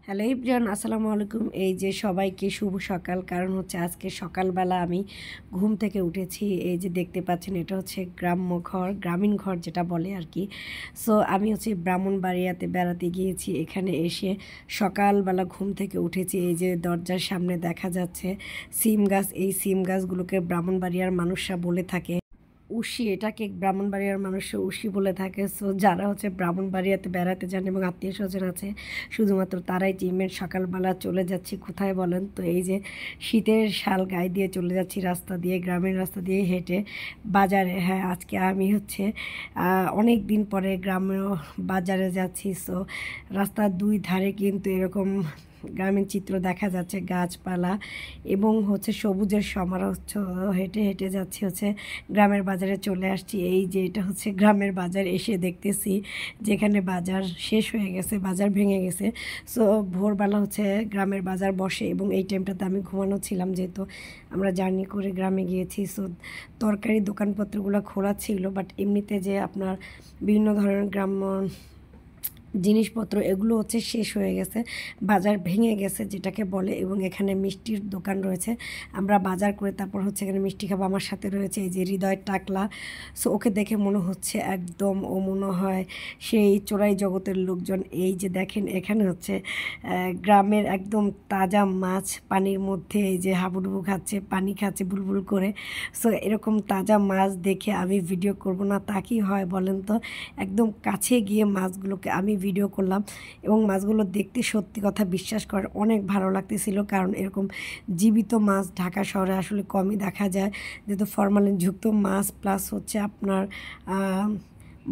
Hello everyone, আসসালামু আলাইকুম। এই যে সবাইকে শুভ সকাল। কারণ হচ্ছে আজকে সকালবেলা আমি ঘুম থেকে উঠেছি। এই যে দেখতে পাচ্ছেন, এটা হচ্ছে গ্রামীণ ঘর যেটা বলে আর কি। সো আমি হচ্ছে ব্রাহ্মণবাড়িয়াতে বেড়াতে গিয়েছি। এখানে এসে সকালবেলা ঘুম থেকে উঠেছি। এই যে দরজার সামনে দেখা যাচ্ছে সিম গাছ। এই সিম গাছগুলোকে ব্রাহ্মণবাড়িয়ার মানুষরা বলে থাকে উশি। এটাকে ব্রাহ্মণবাড়িয়ার মানুষ উশি বলে থাকে। সো যারা হচ্ছে ব্রাহ্মণবাড়িয়াতে বেড়াতে যান এবং আত্মীয় স্বজন আছে, শুধুমাত্র তারাই টিমের সকালবেলা চলে যাচ্ছি কোথায় বলেন তো, এই যে শীতের শাল গায়ে দিয়ে চলে যাচ্ছি রাস্তা দিয়ে, গ্রামের রাস্তা দিয়ে হেঁটে বাজারে। হ্যাঁ, আজকে আমি হচ্ছে অনেক দিন পরে গ্রামের বাজারে যাচ্ছি। সো রাস্তার দুই ধারে কিন্তু এরকম গ্রামীণ চিত্র দেখা যাচ্ছে, গাছপালা এবং হচ্ছে সবুজের সমারোহ। হেঁটে হেঁটে যাচ্ছি হচ্ছে গ্রামের বাজারে চলে আসছি। এই যে এটা হচ্ছে গ্রামের বাজার। এসে দেখতেছি যেখানে বাজার শেষ হয়ে গেছে, বাজার ভেঙে গেছে। সো ভোরবেলা হচ্ছে গ্রামের বাজার বসে এবং এই টাইমটাতে আমি ঘুমানো ছিলাম, যেহেতু আমরা জার্নি করে গ্রামে গিয়েছি। সো তরকারি দোকানপত্রগুলো খোলা ছিল, বাট এমনিতে যে আপনার বিভিন্ন ধরনের গ্রাম্য জিনিসপত্র এগুলো হচ্ছে শেষ হয়ে গেছে, বাজার ভেঙে গেছে যেটাকে বলে। এবং এখানে মিষ্টির দোকান রয়েছে, আমরা বাজার করে তারপর হচ্ছে এখানে মিষ্টি খাবো। আমার সাথে রয়েছে এই যে হৃদয়ের টাকলা। সো ওকে দেখে মনে হচ্ছে একদম ও মনে হয় সেই চোরাই জগতের লোকজন। এই যে দেখেন, এখানে হচ্ছে গ্রামের একদম তাজা মাছ পানির মধ্যে এই যে হাবুডুবু খাচ্ছে, পানি খাচ্ছে বুলবুল করে। সো এরকম তাজা মাছ দেখে আমি ভিডিও করব না তা কি হয় বলেন তো। একদম কাছে গিয়ে মাছগুলোকে আমি ভিডিও করলাম এবং মাছগুলো দেখতে সত্যি কথা বিশ্বাস করেন অনেক ভালো লাগতেছিল। কারণ এরকম জীবিত মাছ ঢাকা শহরে আসলে কমই দেখা যায়, যেহেতু ফরমালিনযুক্ত মাছ প্লাস হচ্ছে আপনার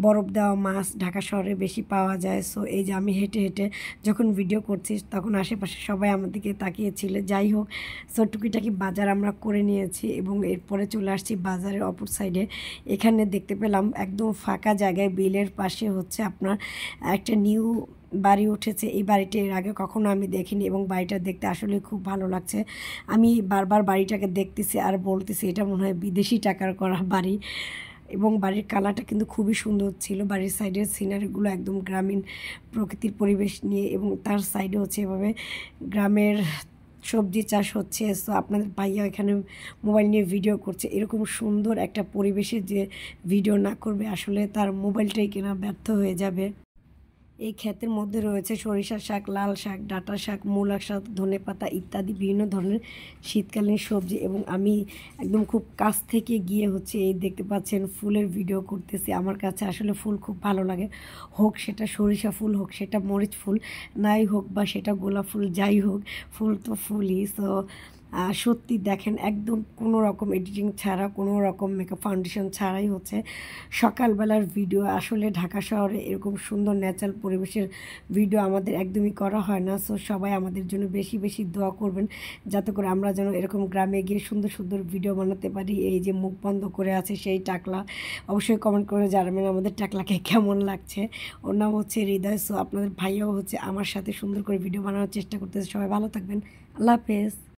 বরফ দেওয়া মাছ ঢাকা শহরে বেশি পাওয়া যায়। সো এই যে আমি হেঁটে হেঁটে যখন ভিডিও করছি তখন আশেপাশে সবাই আমার দিকে তাকিয়েছিল। যাই হোক, সো টুকিটাকি বাজার আমরা করে নিয়েছি এবং এরপরে চলে আসছি বাজারের অপর সাইডে। এখানে দেখতে পেলাম একদম ফাঁকা জায়গায় বিলের পাশে হচ্ছে আপনার একটা নিউ বাড়ি উঠেছে। এই বাড়িটা এর আগে কখনো আমি দেখিনি এবং বাড়িটা দেখতে আসলে খুব ভালো লাগছে। আমি বারবার বাড়িটাকে দেখতেছি আর বলতেছি এটা মনে হয় বিদেশি টাকার করা বাড়ি। এবং বাড়ির কালারটা কিন্তু খুবই সুন্দর ছিল। বাড়ির সাইডের সিনারিগুলো একদম গ্রামীণ প্রকৃতির পরিবেশ নিয়ে এবং তার সাইডে হচ্ছে এভাবে গ্রামের সবজি চাষ হচ্ছে। সো আপনাদের ভাইয়া এখানে মোবাইল নিয়ে ভিডিও করছে। এরকম সুন্দর একটা পরিবেশে যে ভিডিও না করবে, আসলে তার মোবাইলটাই কেনা ব্যর্থ হয়ে যাবে। এই ক্ষেতের মধ্যে রয়েছে সরিষা শাক, লাল শাক, ডাঁটা শাক, মূলা শাক, ধনেপাতা ইত্যাদি বিভিন্ন ধরনের শীতকালীন সবজি। এবং আমি একদম খুব কাছ থেকে গিয়ে হচ্ছে এই দেখতে পাচ্ছেন ফুলের ভিডিও করতেছি। আমার কাছে আসলে ফুল খুব ভালো লাগে, হোক সেটা সরিষা ফুল, হোক সেটা মরিচ ফুল, নাই হোক বা সেটা গোলাপ ফুল, যাই হোক ফুল তো ফুলই। সো সত্যি দেখেন একদম কোনো রকম এডিটিং ছাড়া, কোনো রকম মেকআপ ফাউন্ডেশন ছাড়াই হচ্ছে সকালবেলার ভিডিও। আসলে ঢাকা শহরে এরকম সুন্দর ন্যাচারাল পরিবেশের ভিডিও আমাদের একদমই করা হয় না। সো সবাই আমাদের জন্য বেশি বেশি দোয়া করবেন, যাতে করে আমরা যেন এরকম গ্রামে গিয়ে সুন্দর সুন্দর ভিডিও বানাতে পারি। এই যে মুখ বন্ধ করে আছে সেই টাকলা, অবশ্যই কমেন্ট করে জানাবেন আমাদের টাকলাকে কেমন লাগছে। ওর নাম হচ্ছে হৃদয়। সো আপনাদের ভাইয়াও হচ্ছে আমার সাথে সুন্দর করে ভিডিও বানানোর চেষ্টা করতেছে। সবাই ভালো থাকবেন, আল্লাহ হাফেজ।